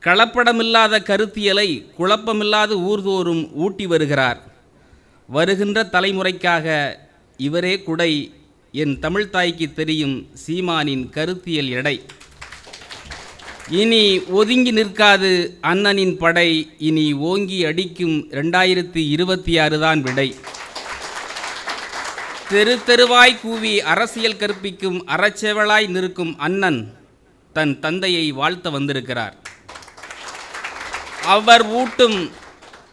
கலப்படமில்லாத கருத்தியலை குழப்பமில்லாத ஊர்தோறும் ஊட்டி வருகிறார். வருகின்ற தலைமுறைக்காக இவரே குடை. என் தமிழ்த்தாய்க்கு தெரியும் சீமானின் கருத்தியல் எடை. இனி ஒதுங்கி நிற்காது அண்ணனின் படை. இனி ஓங்கி அடிக்கும் 2026 தான் விடை. தெரு தெருவாய் கூவி அரசியல் கற்பிக்கும் அறச்செவலாய் நிற்கும் அண்ணன் தன் தந்தையை வாழ்த்த வந்திருக்கிறார். அவர் ஊட்டும்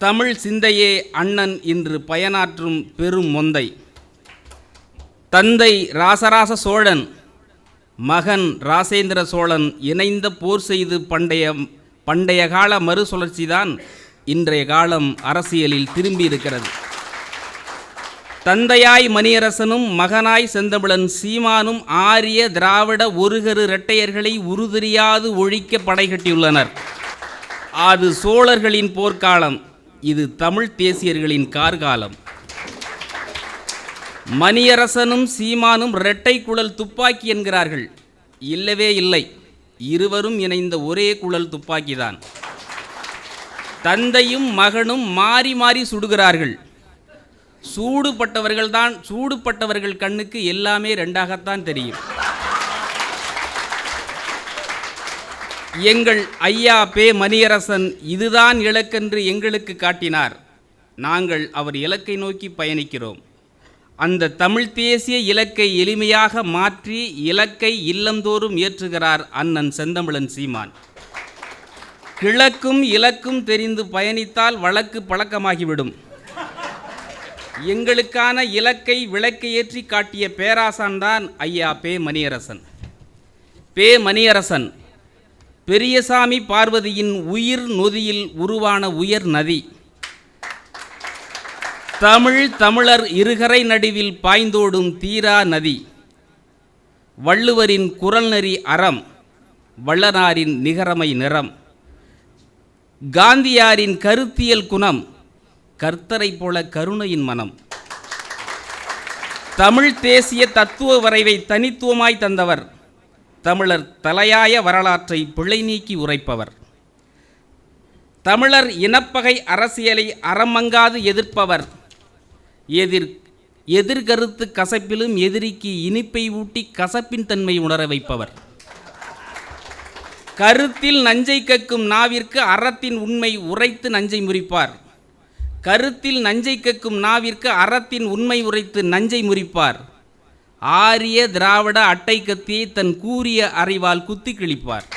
தமிழ் சிந்தையே அண்ணன் இன்று பயனாற்றும் பெரும் மொந்தை. தந்தை ராசராச சோழன், மகன் ராசேந்திர சோழன் இணைந்த போர் செய்து பண்டைய கால மறுசுழற்சிதான் இன்றைய காலம் அரசியலில் திரும்பி இருக்கிறது. தந்தையாய் மணியரசனும் மகனாய் செந்தமிழன் சீமானும் ஆரிய திராவிட ஒருகரு இரட்டையர்களை உருதெரியாது ஒழிக்க படைகட்டியுள்ளனர். அது சோழர்களின் போர்க்காலம், இது தமிழ் தேசியர்களின் கார்காலம். மணியரசனும் சீமானும் இரட்டை குழல் துப்பாக்கி என்கிறார்கள். இல்லவே இல்லை, இருவரும் இணைந்த ஒரே குழல் துப்பாக்கிதான். தந்தையும் மகனும் மாறி மாறி சுடுகிறார்கள். சூடுபட்டவர்கள் கண்ணுக்கு எல்லாமே ரெண்டாகத்தான் தெரியும். எங்கள் ஐயா பே மணியரசன் இதுதான் இலக்கென்று எங்களுக்கு காட்டினார். நாங்கள் அவர் இலக்கை நோக்கி பயணிக்கிறோம். அந்த தமிழ் தேசிய இலக்கை எளிமையாக மாற்றி இலக்கை இல்லந்தோறும் ஏற்றுகிறார் அண்ணன் செந்தமிழன் சீமான். கிழக்கும் இலக்கும் தெரிந்து பயணித்தால் வழக்கு பழக்கமாகிவிடும். எங்களுக்கான இலக்கை விளக்கை ஏற்றி காட்டிய பேராசான் தான் ஐயா பே மணியரசன். பே மணியரசன் பெரியசாமி பார்வதியின் உயிர் நொதியில் உருவான உயர் நதி. தமிழர் இருகரை நடுவில் பாய்ந்தோடும் தீரா நதி. வள்ளுவரின் குரல் நெறி அறம், வள்ளனாரின் நிகரமை நிறம், காந்தியாரின் கருத்தியல் குணம், கர்த்தரை போல கருணையின் மனம். தமிழ் தேசிய தத்துவ வரைவை தனித்துவமாய் தந்தவர். தமிழர் தலையாய வரலாற்றை பிழை நீக்கி உரைப்பவர். தமிழர் இனப்பகை அரசியலை அறமங்காது எதிர்ப்பவர். எதிர்கருத்து கசப்பிலும் எதிரிக்கு இனிப்பை ஊட்டி கசப்பின் தன்மை உணர வைப்பவர். கருத்தில் நஞ்சை கக்கும் நாவிற்கு அறத்தின் உண்மை உரைத்து நஞ்சை முறிப்பார். கருத்தில் நஞ்சை கக்கும் நாவிற்கு அறத்தின் உண்மை உரைத்து நஞ்சை முறிப்பார். ஆரிய திராவிட அட்டை கத்தியை தன் கூரிய அறிவால் குத்தி கிழிப்பார்.